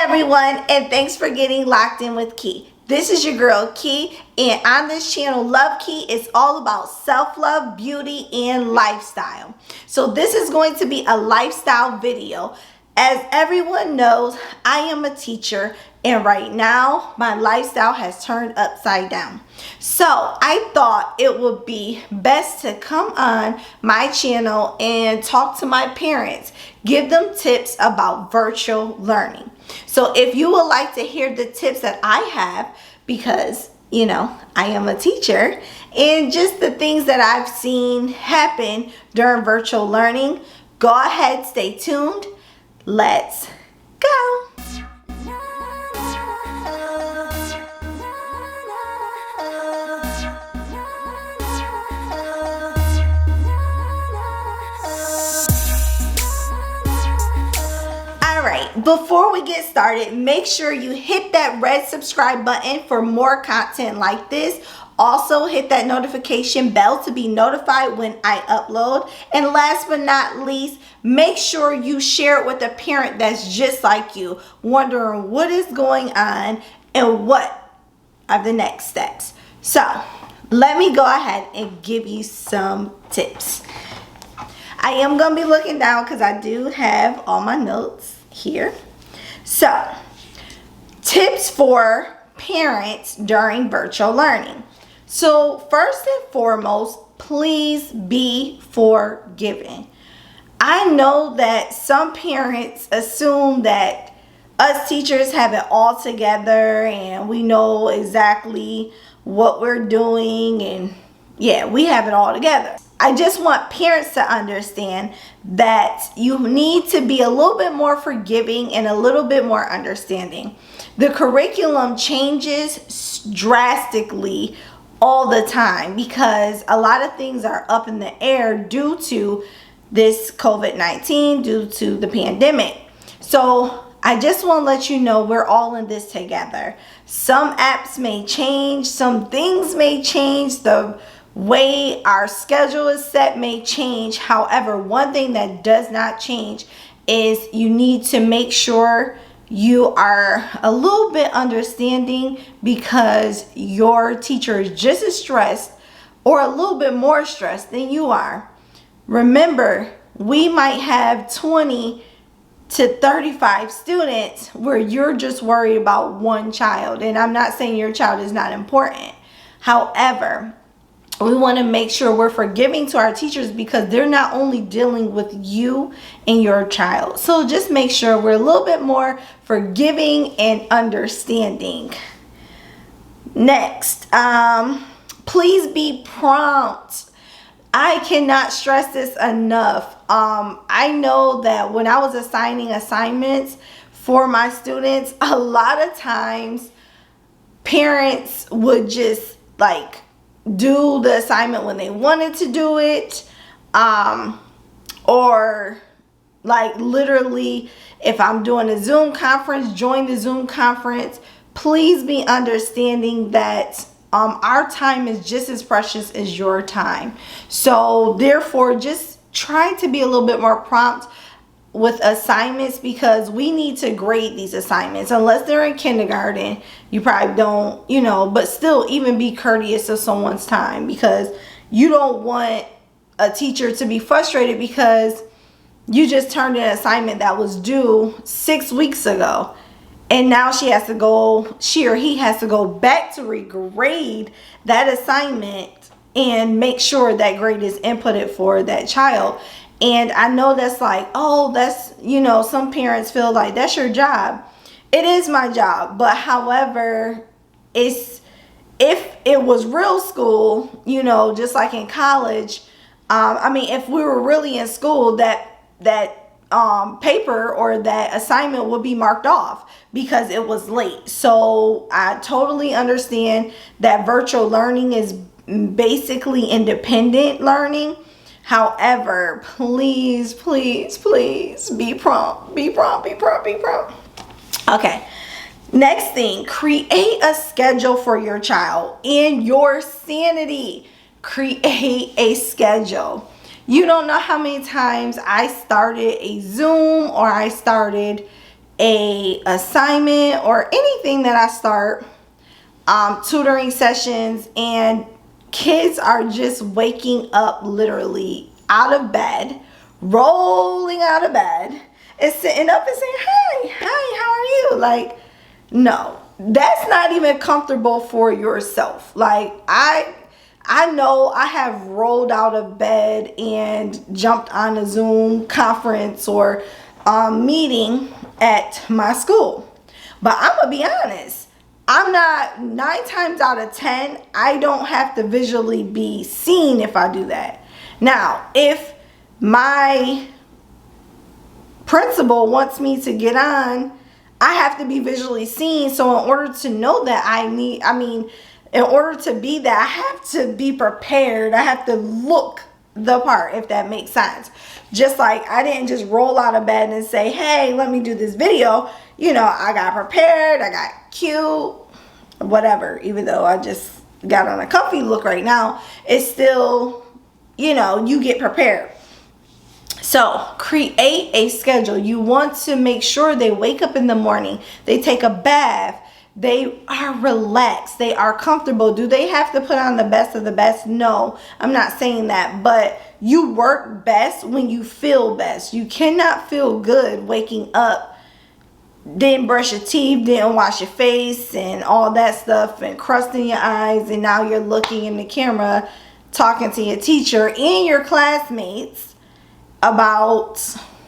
everyone, and thanks for getting locked in with Key. This is your girl Key, and on this channel, Love Key is all about self-love, beauty, and lifestyle. So this is going to be a lifestyle video. As everyone knows, I am a teacher, and right now my lifestyle has turned upside down. So I thought it would be best to come on my channel and talk to my parents, give them tips about virtual learning. So if you would like to hear the tips that I have, because you know I am a teacher, and just the things that I've seen happen during virtual learning, go ahead, stay tuned. Let's go. Before we get started, make sure you hit that red subscribe button for more content like this. Also, hit that notification bell to be notified when I upload. And last but not least, make sure you share it with a parent that's just like you, wondering what is going on and what are the next steps. So, let me go ahead and give you some tips. I am going to be looking down because I do have all my notes here. So, tips for parents during virtual learning. So, first and foremost, please be forgiving. I know that some parents assume that us teachers have it all together and we know exactly what we're doing, and yeah, we have it all together. I just want parents to understand that you need to be a little bit more forgiving and a little bit more understanding. The curriculum changes drastically all the time because a lot of things are up in the air due to this COVID-19, due to the pandemic. So I just want to let you know we're all in this together. Some apps may change, some things may change, the way our schedule is set may change. However, one thing that does not change is you need to make sure you are a little bit understanding, because your teacher is just as stressed or a little bit more stressed than you are. Remember, we might have 20 to 35 students where you're just worried about one child. And I'm not saying your child is not important. However, we want to make sure we're forgiving to our teachers because they're not only dealing with you and your child. So just make sure we're a little bit more forgiving and understanding. Next, please be prompt. I cannot stress this enough. I know that when I was assigning assignments for my students, a lot of times parents would just like do the assignment when they wanted to do it, or like literally if I'm doing a Zoom conference, join the Zoom conference. Please be understanding that our time is just as precious as your time. So therefore, just try to be a little bit more prompt with assignments, because we need to grade these assignments. Unless they're in kindergarten, you probably don't, but still, even be courteous of someone's time, because you don't want a teacher to be frustrated because you just turned in an assignment that was due 6 weeks ago, and now she or he has to go back to regrade that assignment and make sure that grade is inputted for that child. And I know that's like, oh, that's, some parents feel like that's your job. It is my job. But however, if it was real school, just like in college, if we were really in school, that paper or that assignment would be marked off because it was late. So I totally understand that virtual learning is basically independent learning. However, please, please, please be prompt. Be prompt, be prompt, be prompt. Okay. Next thing, create a schedule for your child and your sanity. Create a schedule. You don't know how many times I started a Zoom or I started a assignment or anything that I start, tutoring sessions, and kids are just waking up literally out of bed, rolling out of bed, and sitting up and saying, hi, how are you? Like, no, that's not even comfortable for yourself. Like, I know I have rolled out of bed and jumped on a Zoom conference or meeting at my school. But I'm going to be honest, I'm not, 9 times out of 10, I don't have to visually be seen if I do that. Now, if my principal wants me to get on, I have to be visually seen. So in order to know that in order to be that, I have to be prepared. I have to look the part, if that makes sense. Just like I didn't just roll out of bed and say, hey, let me do this video. You know, I got prepared, I got cute, whatever. Even though I just got on a comfy look right now, it's still, you know, you get prepared. So create a schedule. You want to make sure they wake up in the morning, they take a bath, they are relaxed, they are comfortable. Do they have to put on the best of the best? No, I'm not saying that, but you work best when you feel best. You cannot feel good waking up, didn't brush your teeth, didn't wash your face and all that stuff, and crust in your eyes, and now you're looking in the camera talking to your teacher and your classmates about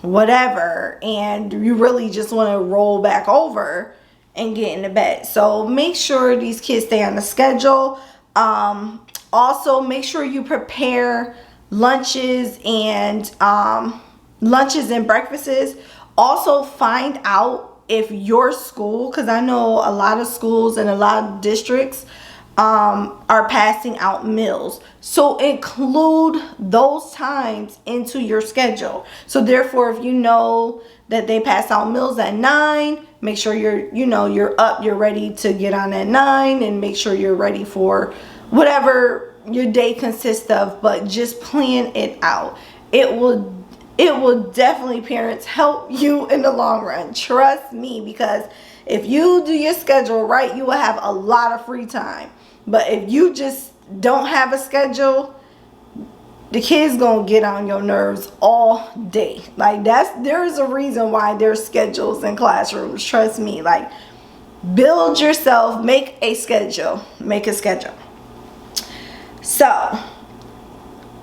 whatever, and you really just want to roll back over and get into bed. So make sure these kids stay on the schedule. Also make sure you prepare lunches and breakfasts. Also find out if your school, because I know a lot of schools and a lot of districts are passing out meals. So include those times into your schedule. So therefore, if you know that they pass out meals at 9, make sure you're up, you're ready to get on at 9, and make sure you're ready for whatever your day consists of, but just plan it out. It will definitely, parents, help you in the long run. Trust me, because if you do your schedule right, you will have a lot of free time. But if you just don't have a schedule, the kids gonna get on your nerves all day. Like, there's a reason why there's schedules in classrooms. Trust me. Like, build yourself, make a schedule. So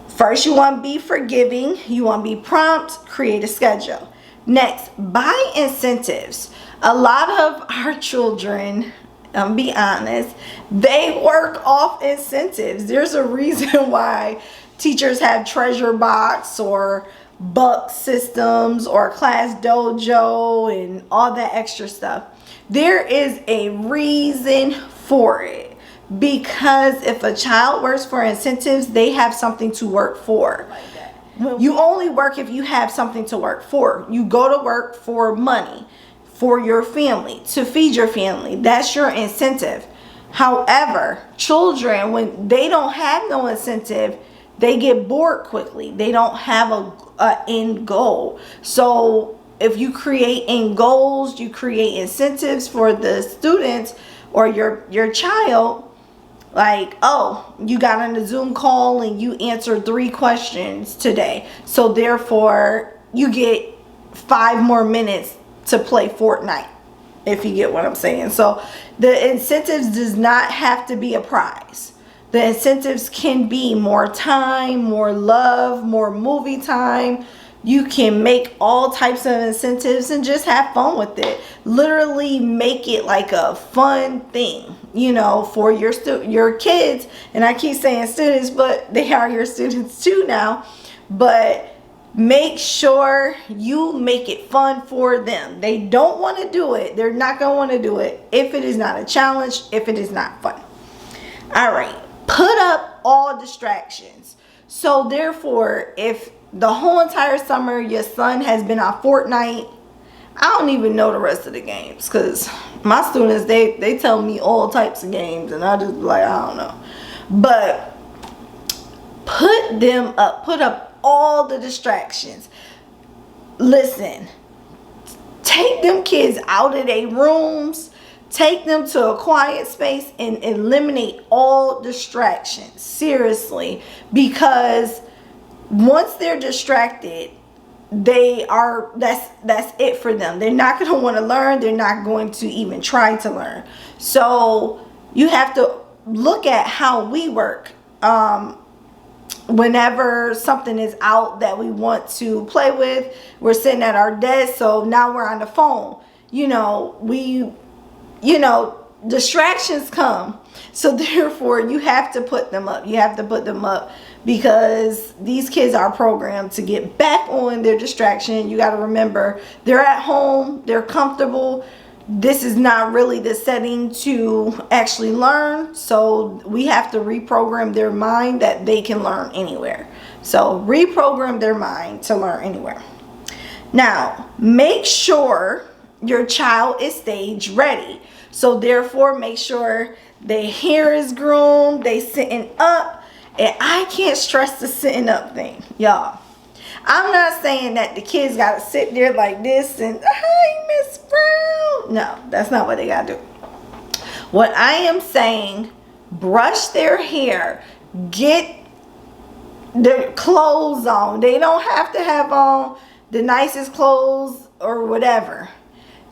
first, you want to be forgiving, you want to be prompt, create a schedule. Next, buy incentives. A lot of our children, I'm be honest, they work off incentives. There's a reason why teachers have treasure box or buck systems or class dojo and all that extra stuff. There is a reason for it, because if a child works for incentives, they have something to work for. You only work if you have something to work for. You go to work for money, for your family, to feed your family. That's your incentive. However, children, when they don't have no incentive, they get bored quickly. They don't have a end goal. So if you create end goals, you create incentives for the students or your child. Like, oh, you got on a Zoom call and you answered 3 questions today, so therefore you get 5 more minutes to play Fortnite, if you get what I'm saying. So the incentives does not have to be a prize. The incentives can be more time, more love, more movie time. You can make all types of incentives and just have fun with it. Literally make it like a fun thing, you know, for your kids. And I keep saying students, but they are your students too now. But make sure you make it fun for them. They don't want to do it. They're not going to want to do it if it is not a challenge, if it is not fun. All right. Put up all distractions. So therefore, if the whole entire summer your son has been on Fortnite, I don't even know the rest of the games, because my students, they tell me all types of games and I just be like, I don't know. But put them up, put up all the distractions. Listen, take them kids out of their rooms, take them to a quiet space, and eliminate all distractions. Seriously, because once they're distracted, that's it for them. They're not going to want to learn. They're not going to even try to learn. So you have to look at how we work. Whenever something is out that we want to play with, we're sitting at our desk, so now we're on the phone. Distractions come. So therefore, you have to put them up. You have to put them up because these kids are programmed to get back on their distraction. You got to remember, they're at home, they're comfortable. This is not really the setting to actually learn. So we have to reprogram their mind that they can learn anywhere. So reprogram their mind to learn anywhere. Now, make sure your child is stage ready. So therefore, make sure their hair is groomed, they sitting up. And I can't stress the sitting up thing, y'all. I'm not saying that the kids got to sit there like this and, hi, Miss Brown. No, that's not what they got to do. What I am saying, brush their hair, get their clothes on. They don't have to have on the nicest clothes or whatever.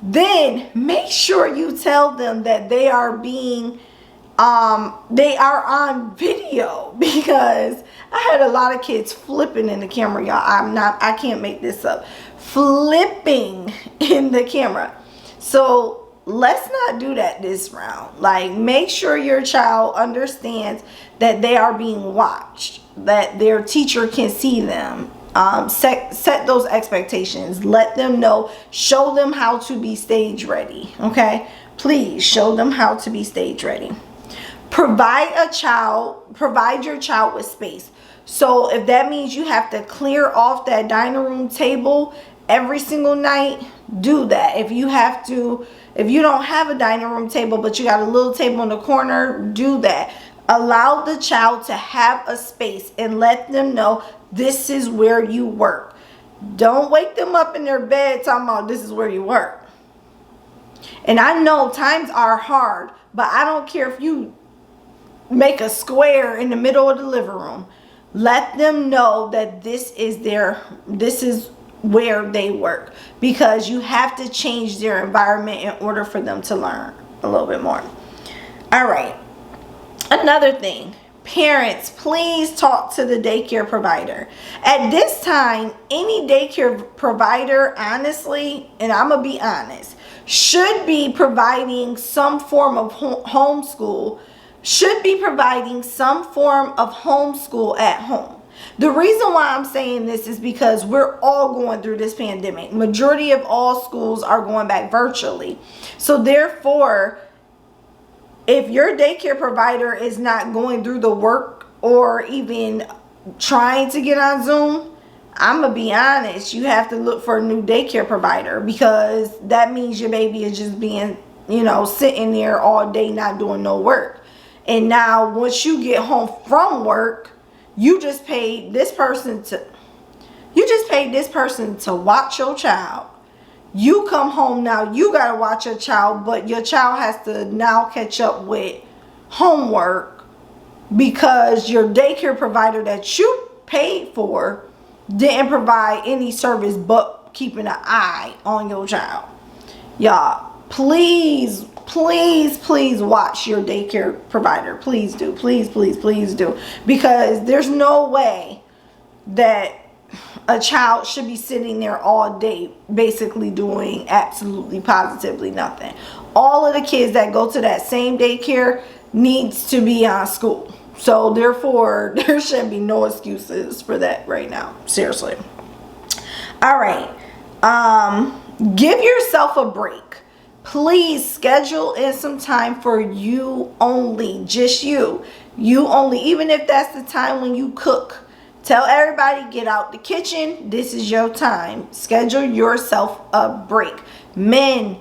Then make sure you tell them that they are being they are on video, because I had a lot of kids flipping in the camera, y'all. I can't make this up. Flipping in the camera. So let's not do that this round. Like, make sure your child understands that they are being watched, that their teacher can see them. Set those expectations. Let them know. Show them how to be stage ready. Okay? Please show them how to be stage ready. Provide your child with space. So if that means you have to clear off that dining room table every single night, do that. If you don't have a dining room table, but you got a little table in the corner, do that. Allow the child to have a space and let them know this is where you work. Don't wake them up in their bed talking about this is where you work. And I know times are hard, but I don't care if you make a square in the middle of the living room. Let them know that this is where they work, because you have to change their environment in order for them to learn a little bit more. All right. Another thing, parents, please talk to the daycare provider. At this time, any daycare provider, honestly, and I'm going to be honest, should be providing some form of homeschool at home. The reason why I'm saying this is because we're all going through this pandemic. Majority of all schools are going back virtually. So therefore, if your daycare provider is not going through the work or even trying to get on Zoom, I'm going to be honest, you have to look for a new daycare provider, because that means your baby is just being, sitting there all day not doing no work. And now once you get home from work, you just paid this person to watch your child. You come home now, you got to watch your child, but your child has to now catch up with homework because your daycare provider that you paid for didn't provide any service but keeping an eye on your child. Y'all, please watch your daycare provider. Please do. Please do. Because there's no way that a child should be sitting there all day basically doing absolutely positively nothing. All of the kids that go to that same daycare needs to be on school. So therefore, there shouldn't be no excuses for that right now. Seriously. All right. Give yourself a break. Please schedule in some time for you only. Just you. You only. Even if that's the time when you cook. Tell everybody, get out the kitchen. This is your time. Schedule yourself a break. Men,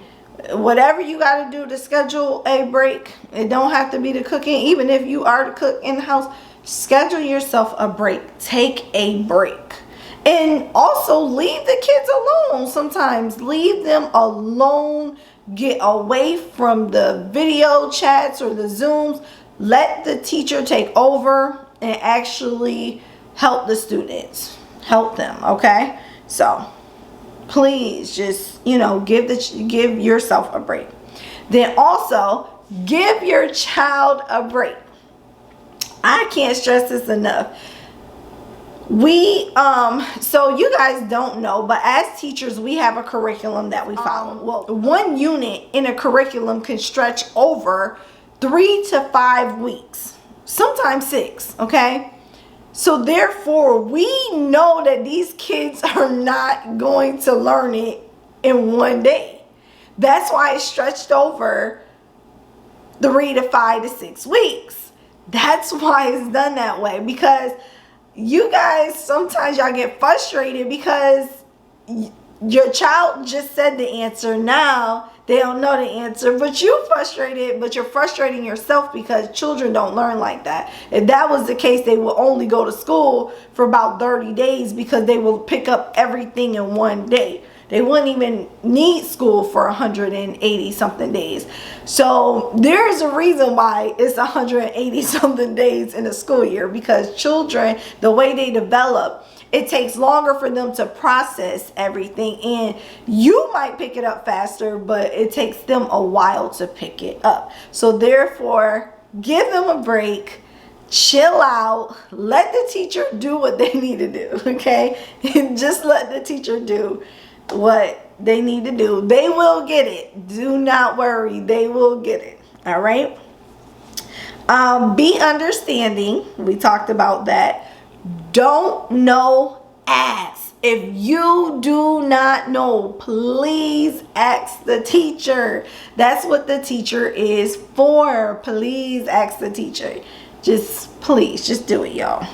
whatever you got to do to schedule a break. It don't have to be the cooking. Even if you are the cook in the house, schedule yourself a break. Take a break. And also leave the kids alone sometimes. Leave them alone. Get away from the video chats or the Zooms. Let the teacher take over and actually help the students. Help them, okay? So please just, you know, give yourself a break. Then also give your child a break. I can't stress this enough. So you guys don't know, but as teachers, we have a curriculum that we follow. Well, one unit in a curriculum can stretch over 3 to 5 weeks, sometimes 6, okay? So therefore, we know that these kids are not going to learn it in one day. That's why it's stretched over 3 to 5 to 6 weeks. That's why it's done that way, because you guys, sometimes y'all get frustrated because your child just said the answer. Now they don't know the answer, but you're frustrating yourself because children don't learn like that. If that was the case, they will only go to school for about 30 days because they will pick up everything in one day. They wouldn't even need school for 180 something days. So there's a reason why it's 180 something days in a school year, because children, the way they develop, it takes longer for them to process everything, and you might pick it up faster, but it takes them a while to pick it up. So therefore, give them a break. Chill out. Let the teacher do what they need to do, okay? And just let the teacher do what they need to do. They will get it. Do not worry. They will get it. All right? Be understanding. We talked about that. Don't know, ask. If you do not know, please ask the teacher. That's what the teacher is for. Please ask the teacher. Please, just do it, y'all.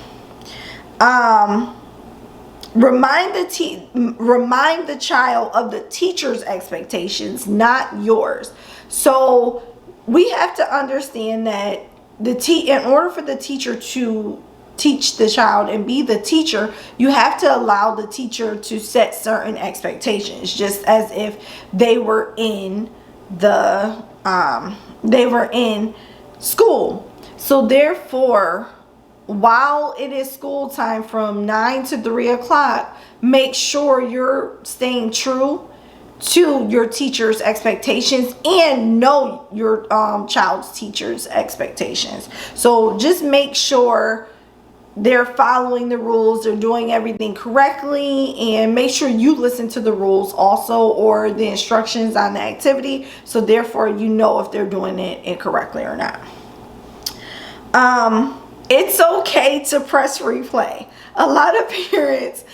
Remind the child of the teacher's expectations, not yours. So we have to understand that in order for the teacher to teach the child and be the teacher, you have to allow the teacher to set certain expectations, just as if they were in school. So therefore, while it is school time from 9 to 3 o'clock, make sure you're staying true to your teacher's expectations and know your child's teacher's expectations. So just make sure they're following the rules, they're doing everything correctly, and make sure you listen to the rules also, or the instructions on the activity, so therefore you know if they're doing it incorrectly or not. It's okay to press replay. A lot of parents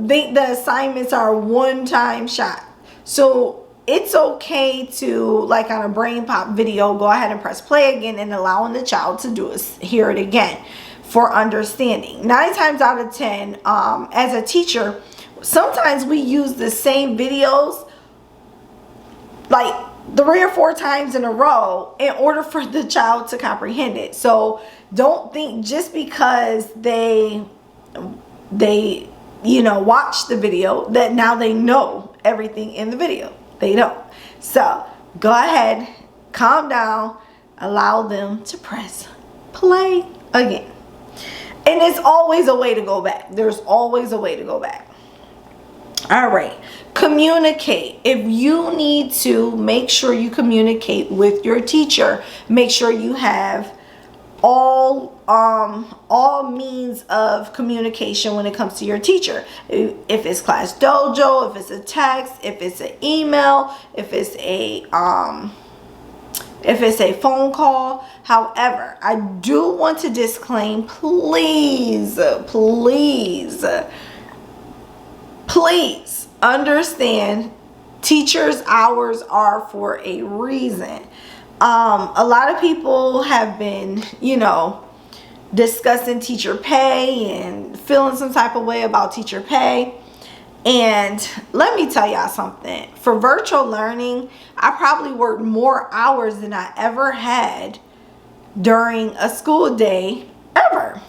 think the assignments are a one-time shot. So it's okay to, like on a brain pop video, go ahead and press play again and allowing the child to hear it again for understanding. 9 times out of 10, as a teacher, sometimes we use the same videos like 3 or 4 times in a row in order for the child to comprehend it. So don't think just because they watch the video that now they know everything in the video. They don't. So go ahead, calm down, allow them to press play again. And it's always a way to go back. There's always a way to go back. All right. Communicate. If you need to, make sure you communicate with your teacher. Make sure you have all means of communication when it comes to your teacher. If it's Class Dojo, if it's a text, if it's an email, if it's a phone call. However, I do want to disclaim, please understand, teachers' hours are for a reason. A lot of people have been, discussing teacher pay and feeling some type of way about teacher pay. And let me tell y'all something. For virtual learning, I probably worked more hours than I ever had during a school day ever.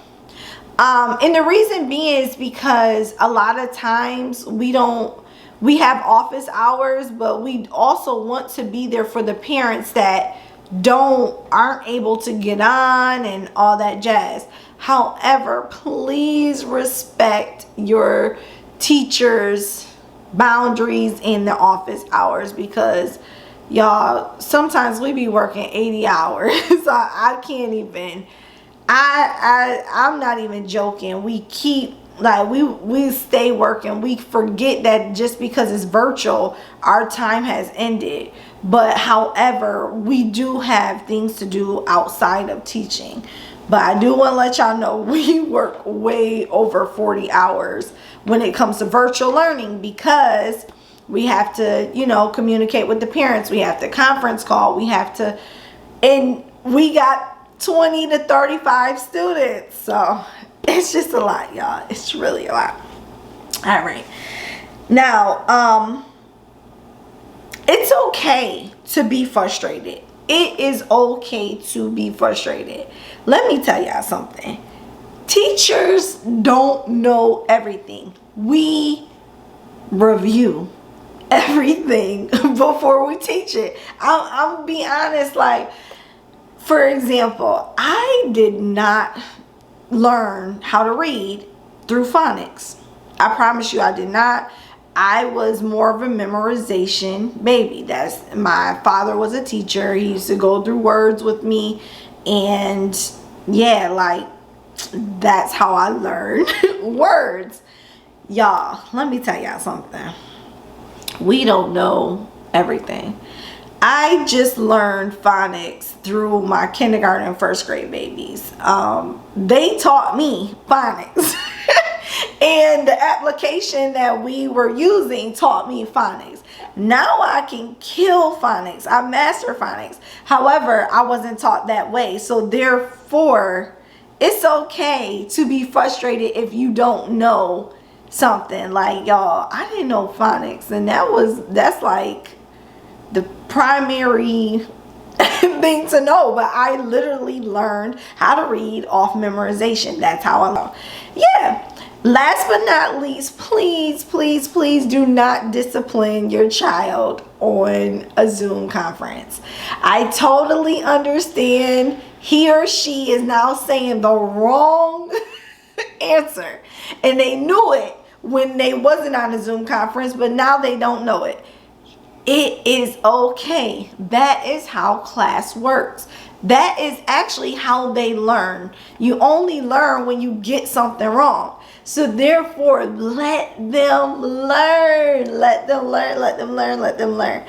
And the reason being is because a lot of times we have office hours, but we also want to be there for the parents that aren't able to get on and all that jazz. However, please respect your teachers' boundaries in the office hours, because y'all, sometimes we be working 80 hours. So I can't even, I'm not even joking. We keep, like, we stay working. We forget that just because it's virtual, our time has ended. But however, we do have things to do outside of teaching. But I do want to let y'all know we work way over 40 hours when it comes to virtual learning, because we have to, you know, communicate with the parents. We have to conference call. We have to, and we got 20 to 35 students. So it's just a lot, y'all. It's really a lot. All right. Now, it's okay to be frustrated. It is okay to be frustrated. Let me tell y'all something. Teachers don't know everything. We review everything before we teach it. I'll be honest, like, for example, I did not learn how to read through phonics. I promise you I did not. I was more of a memorization baby. My father was a teacher. He used to go through words with me, and yeah, like, that's how I learned words. Y'all, let me tell y'all something. We don't know everything. I just learned phonics through my kindergarten and first grade babies. They taught me phonics. And the application that we were using taught me phonics. Now I can kill phonics. I master phonics. However, I wasn't taught that way. So therefore, it's okay to be frustrated if you don't know something. Like, y'all, I didn't know phonics, and that's like the primary thing to know. But I literally learned how to read off memorization. That's how I learned. Yeah. Last but not least, please, please, please do not discipline your child on a Zoom conference. I totally understand he or she is now saying the wrong answer, and they knew it when they wasn't on a Zoom conference, but now they don't know it. It is okay. That is how class works. That is actually how they learn. You only learn when you get something wrong. So therefore, let them learn. Let them learn. Let them learn. Let them learn.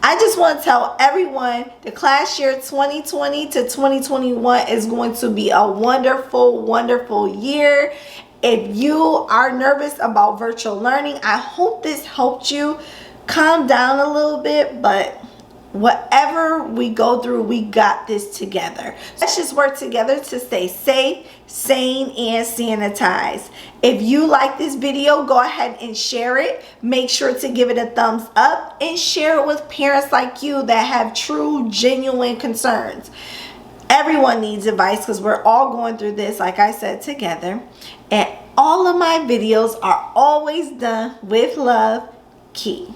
I just want to tell everyone the class year 2020 to 2021 is going to be a wonderful, wonderful year. If you are nervous about virtual learning, I hope this helped you calm down a little bit, but whatever we go through, we got this together. Let's just work together to stay safe, sane, and sanitized. If you like this video, go ahead and share it. Make sure to give it a thumbs up and share it with parents like you that have true, genuine concerns. Everyone needs advice because we're all going through this, like I said, together. And all of my videos are always done with love, Key.